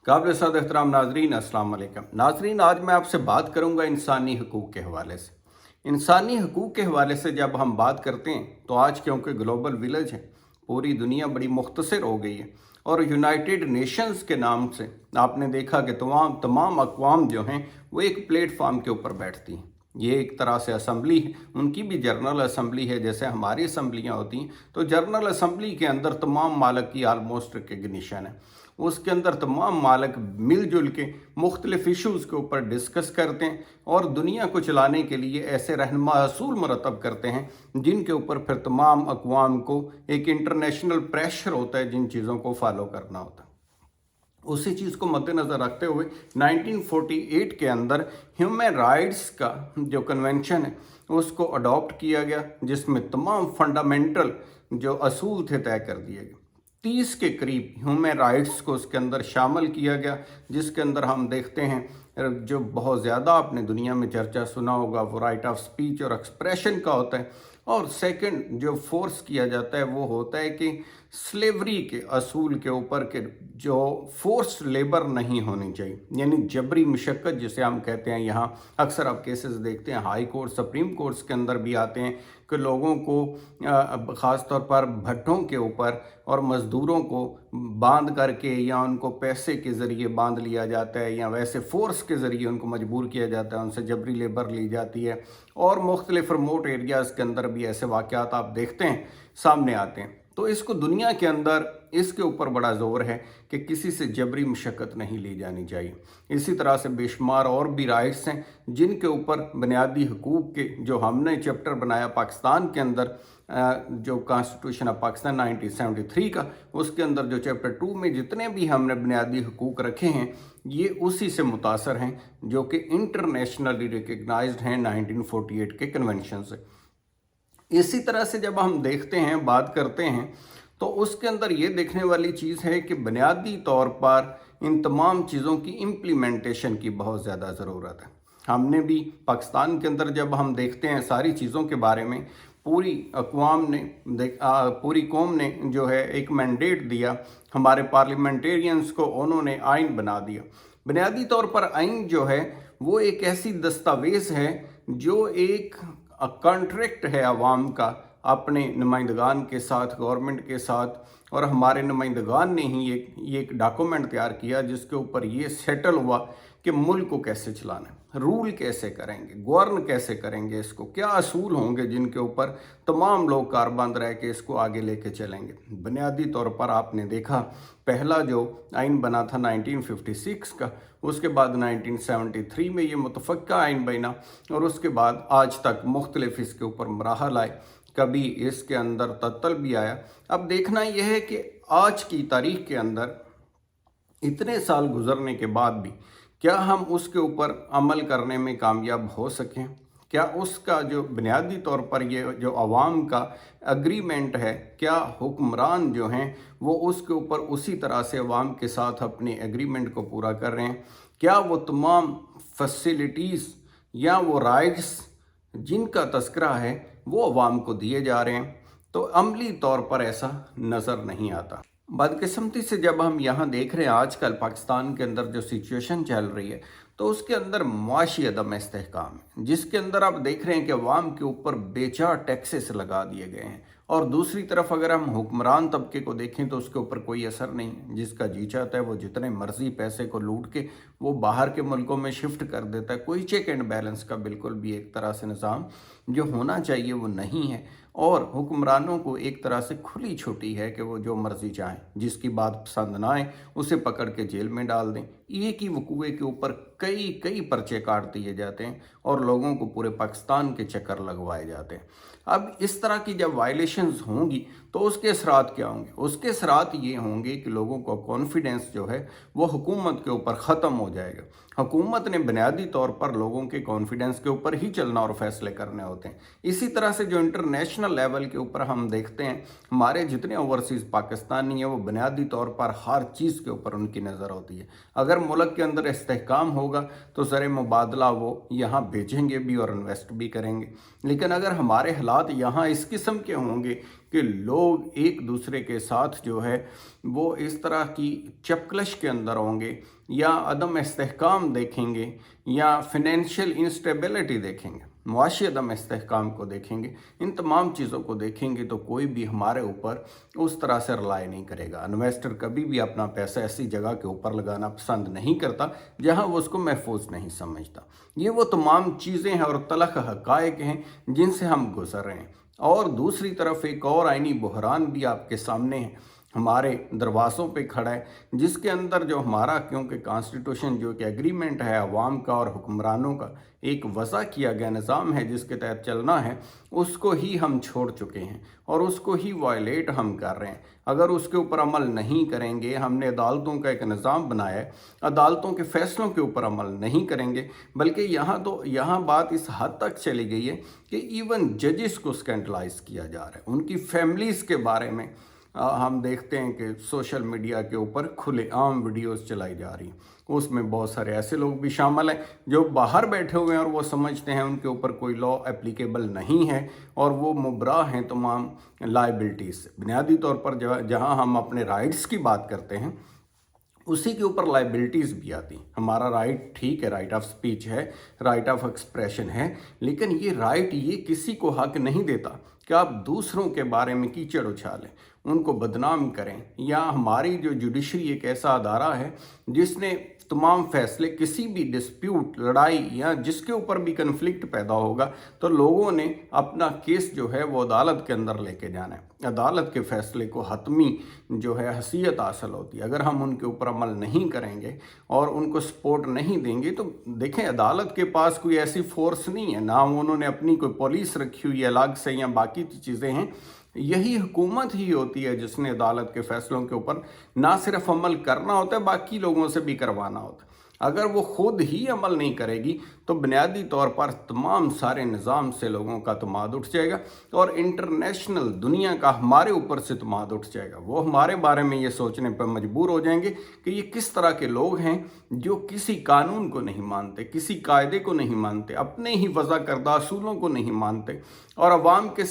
काबिल सद एहतराम नाजरीन, अस्सलाम वालेकुम। नाजरीन, आज मैं आपसे बात करूंगा इंसानी हकूक़ के हवाले से। इंसानी हकूक़ के हवाले से जब हम बात करते हैं तो आज क्योंकि ग्लोबल विलेज है, पूरी दुनिया बड़ी मुख्तसर हो गई है और यूनाइटेड नेशंस के नाम से आपने देखा कि तमाम अक़वाम जो हैं वो एक प्लेटफार्म के ऊपर बैठती हैं। ये एक तरह से असम्बली है, उनकी भी जर्नल असम्बली है, जैसे हमारी असम्बलियाँ होती हैं। तो जर्नल असम्बली के अंदर तमाम मालक की आलमोस्ट रिकग्निशन है। उसके अंदर तमाम मालक मिलजुल के मुख्तलिफ इशूज़ के ऊपर डिस्कस करते हैं और दुनिया को चलाने के लिए ऐसे रहनुमा असूल मरतब करते हैं जिनके ऊपर फिर तमाम अक़वाम को एक इंटरनेशनल प्रेशर होता है जिन चीज़ों को फॉलो करना होता है। उसी चीज़ को मद्देनज़र रखते हुए 1948 के अंदर ह्यूमन राइट्स का जो कन्वेंशन है उसको अडॉप्ट किया गया, जिसमें तमाम फंडामेंटल जो असूल थे तय कर दिए गए। 30 के करीब ह्यूमन राइट्स को उसके अंदर शामिल किया गया, जिसके अंदर हम देखते हैं जो बहुत ज़्यादा आपने दुनिया में चर्चा सुना होगा वो राइट ऑफ स्पीच और एक्सप्रेशन का होता है। और सेकंड जो फोर्स किया जाता है वो होता है कि स्लेवरी के असूल के ऊपर के जो फोर्स लेबर नहीं होनी चाहिए, यानी जबरी मशक्क़त जिसे हम कहते हैं। यहाँ अक्सर आप केसेस देखते हैं हाई कोर्ट, सुप्रीम कोर्ट्स के अंदर भी आते हैं कि लोगों को ख़ास तौर पर भट्टों के ऊपर और मज़दूरों को बांध करके या उनको पैसे के ज़रिए बांध लिया जाता है या वैसे फ़ोर्स के ज़रिए उनको मजबूर किया जाता है, उनसे जबरी लेबर ली जाती है। और मुख्तलिफ रिमोट एरियाज़ के अंदर भी ऐसे वाक़यात आप देखते हैं सामने आते हैं। तो इसको दुनिया के अंदर इसके ऊपर बड़ा ज़ोर है कि किसी से जबरी मशक्क़त नहीं ली जानी चाहिए। इसी तरह से बेशुमार और भी राइट्स हैं जिनके ऊपर बुनियादी हकूक़ के जो हमने चैप्टर बनाया पाकिस्तान के अंदर, जो कॉन्स्टिट्यूशन ऑफ पाकिस्तान 1973 का, उसके अंदर जो चैप्टर 2 में जितने भी हमने बुनियादी हकूक़ रखे हैं ये उसी से मुतासर हैं जो कि इंटरनेशनली रिकग्नाइज्ड हैं 1948 के कन्वेंशन से। इसी तरह से जब हम देखते हैं, बात करते हैं, तो उसके अंदर ये देखने वाली चीज़ है कि बुनियादी तौर पर इन तमाम चीज़ों की इम्प्लीमेंटेशन की बहुत ज़्यादा ज़रूरत है। हमने भी पाकिस्तान के अंदर जब हम देखते हैं सारी चीज़ों के बारे में, पूरी अक़वाम ने पूरी कौम ने जो है एक मैंडेट दिया हमारे पार्लियामेंटेरियंस को, उन्होंने आइन बना दिया। बुनियादी तौर पर आइन जो है वो एक ऐसी दस्तावेज़ है जो एक कॉन्ट्रैक्ट है आवाम का अपने नुमाइंदगान के साथ, गवर्नमेंट के साथ। और हमारे नुमाइंदगान ने ही एक डॉक्यूमेंट तैयार किया जिसके ऊपर ये सेटल हुआ कि मुल्क को कैसे चलाना है, रूल कैसे करेंगे, गवर्न कैसे करेंगे, इसको क्या असूल होंगे जिनके ऊपर तमाम लोग कारबंद रह के इसको आगे लेके चलेंगे। बुनियादी तौर पर आपने देखा पहला जो आइन बना था 1956 का, उसके बाद 1973 में ये मुतफ़क्का आइन बना और उसके बाद आज तक मुख्तलिफ इसके ऊपर मराहल आए, कभी इसके अंदर तत्तल भी आया। अब देखना यह है कि आज की तारीख के अंदर इतने साल गुजरने के बाद भी क्या हम उसके ऊपर अमल करने में कामयाब हो सकें, क्या उसका जो बुनियादी तौर पर ये जो आवाम का एग्रीमेंट है, क्या हुक्मरान जो हैं वो उसके ऊपर उसी तरह से आवाम के साथ अपने एग्रीमेंट को पूरा कर रहे हैं, क्या वो तमाम फैसिलिटीज़ या वो राइट्स जिनका तस्करा है वो आवाम को दिए जा रहे हैं। तो अमली तौर पर ऐसा नज़र नहीं आता। बदकिस्मती से जब हम यहाँ देख रहे हैं आजकल पाकिस्तान के अंदर जो सिचुएशन चल रही है, तो उसके अंदर मुआशी अदम इस्तेहकाम है, जिसके अंदर आप देख रहे हैं कि अवाम के ऊपर बेचार टैक्सेस लगा दिए गए हैं। और दूसरी तरफ अगर हम हुक्मरान तबके को देखें तो उसके ऊपर कोई असर नहीं है। जिसका जी चाहता है वो जितने मर्जी पैसे को लूट के वो बाहर के मुल्कों में शिफ्ट कर देता है। कोई चेक एंड बैलेंस का बिल्कुल भी एक तरह से निज़ाम जो होना चाहिए वो नहीं है। और हुक्मरानों को एक तरह से खुली छुट्टी है कि वो जो मर्ज़ी चाहें, जिसकी बात पसंद ना आए उसे पकड़ के जेल में डाल दें। एक ही वकूए के ऊपर कई पर्चे काट दिए जाते हैं और लोगों को पूरे पाकिस्तान के चक्कर लगवाए जाते हैं। अब इस तरह की जब वायलेशंस होंगी तो उसके असरात क्या होंगे? उसके असरात ये होंगे कि लोगों का कॉन्फिडेंस जो है वो हुकूमत के ऊपर ख़त्म हो जाएगा। हुकूमत ने बुनियादी तौर पर लोगों के कॉन्फिडेंस के ऊपर ही चलना और फैसले करने होते हैं। इसी तरह से जो इंटरनेशनल लेवल के ऊपर हम देखते हैं हमारे जितने ओवरसीज़ पाकिस्तानी हैं वो बुनियादी तौर पर हर चीज़ के ऊपर उनकी नज़र होती है। अगर मुल्क के अंदर इस्तेहकाम होगा तो ज़र मुबादला वो यहाँ भेजेंगे भी और इन्वेस्ट भी करेंगे। लेकिन अगर हमारे हालात यहाँ इस किस्म के होंगे کہ لوگ ایک دوسرے کے ساتھ جو ہے وہ اس طرح کی چپکلش کے اندر ہوں گے، یا عدم استحکام دیکھیں گے، یا فنینشیل انسٹیبلٹی دیکھیں گے، معاشی عدم استحکام کو دیکھیں گے، ان تمام چیزوں کو دیکھیں گے تو کوئی بھی ہمارے اوپر اس طرح سے رلائی نہیں کرے گا۔ انویسٹر کبھی بھی اپنا پیسہ ایسی جگہ کے اوپر لگانا پسند نہیں کرتا جہاں وہ اس کو محفوظ نہیں سمجھتا۔ یہ وہ تمام چیزیں ہیں اور تلخ حقائق ہیں جن سے ہم گزر رہے ہیں۔ اور دوسری طرف ایک اور آئینی بحران بھی آپ کے سامنے ہے، ہمارے دروازوں پہ کھڑا ہے، جس کے اندر جو ہمارا کیونکہ کانسٹیٹیوشن جو کہ ایگریمنٹ ہے عوام کا اور حکمرانوں کا، ایک وضع کیا گیا نظام ہے جس کے تحت چلنا ہے، اس کو ہی ہم چھوڑ چکے ہیں اور اس کو ہی وائلیٹ ہم کر رہے ہیں۔ اگر اس کے اوپر عمل نہیں کریں گے، ہم نے عدالتوں کا ایک نظام بنایا ہے، عدالتوں کے فیصلوں کے اوپر عمل نہیں کریں گے، بلکہ یہاں بات اس حد تک چلی گئی ہے کہ ایون ججز کو اسکینڈلائز کیا جا رہا ہے، ان کی فیملیز کے بارے میں ہم دیکھتے ہیں کہ سوشل میڈیا کے اوپر کھلے عام ویڈیوز چلائی جا رہی ہیں۔ اس میں بہت سارے ایسے لوگ بھی شامل ہیں جو باہر بیٹھے ہوئے ہیں اور وہ سمجھتے ہیں ان کے اوپر کوئی لا اپلیکیبل نہیں ہے اور وہ مبرا ہیں تمام لائبلٹیز سے۔ بنیادی طور پر جہاں ہم اپنے رائٹس کی بات کرتے ہیں اسی کے اوپر لائبلٹیز بھی آتی ہیں۔ ہمارا رائٹ ٹھیک ہے، رائٹ آف سپیچ ہے، رائٹ آف ایکسپریشن ہے، لیکن یہ رائٹ یہ کسی کو حق نہیں دیتا کہ آپ دوسروں کے بارے میں کیچڑ اچھالیں، ان کو بدنام کریں، یا ہماری جو جوڈیشری ایک ایسا ادارہ ہے جس نے تمام فیصلے کسی بھی ڈسپیوٹ، لڑائی یا جس کے اوپر بھی کنفلکٹ پیدا ہوگا تو لوگوں نے اپنا کیس جو ہے وہ عدالت کے اندر لے کے جانا ہے۔ عدالت کے فیصلے کو حتمی جو ہے حیثیت حاصل ہوتی ہے۔ اگر ہم ان کے اوپر عمل نہیں کریں گے اور ان کو سپورٹ نہیں دیں گے تو دیکھیں عدالت کے پاس کوئی ایسی فورس نہیں ہے، نہ انہوں نے اپنی کوئی پولیس رکھی ہوئی ہے الگ سے یا باقی چیزیں ہیں۔ یہی حکومت ہی ہوتی ہے جس نے عدالت کے فیصلوں کے اوپر نہ صرف عمل کرنا ہوتا ہے، باقی لوگوں سے بھی کروانا ہوتا ہے۔ اگر وہ خود ہی عمل نہیں کرے گی تو بنیادی طور پر تمام سارے نظام سے لوگوں کا اعتماد اٹھ جائے گا اور انٹرنیشنل دنیا کا ہمارے اوپر سے اعتماد اٹھ جائے گا۔ وہ ہمارے بارے میں یہ سوچنے پر مجبور ہو جائیں گے کہ یہ کس طرح کے لوگ ہیں جو کسی قانون کو نہیں مانتے، کسی قاعدے کو نہیں مانتے، اپنے ہی وضع کردہ اصولوں کو نہیں مانتے اور عوام کے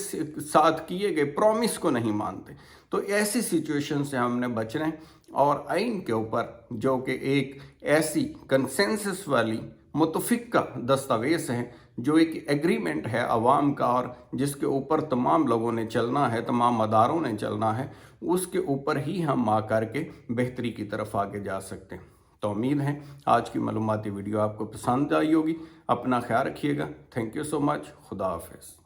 ساتھ کیے گئے پرومس کو نہیں مانتے۔ تو ایسی سچویشن سے ہم نے بچنا ہے اور آئین کے اوپر جو کہ ایک ایسی کنسنسس والی متفقہ دستاویز ہے، جو ایک ایگریمنٹ ہے عوام کا اور جس کے اوپر تمام لوگوں نے چلنا ہے، تمام اداروں نے چلنا ہے، اس کے اوپر ہی ہم آ کر کے بہتری کی طرف آگے جا سکتے ہیں۔ تو امید ہے آج کی معلوماتی ویڈیو آپ کو پسند آئی ہوگی۔ اپنا خیال رکھیے گا۔ تھینک یو سو مچ۔ خدا حافظ۔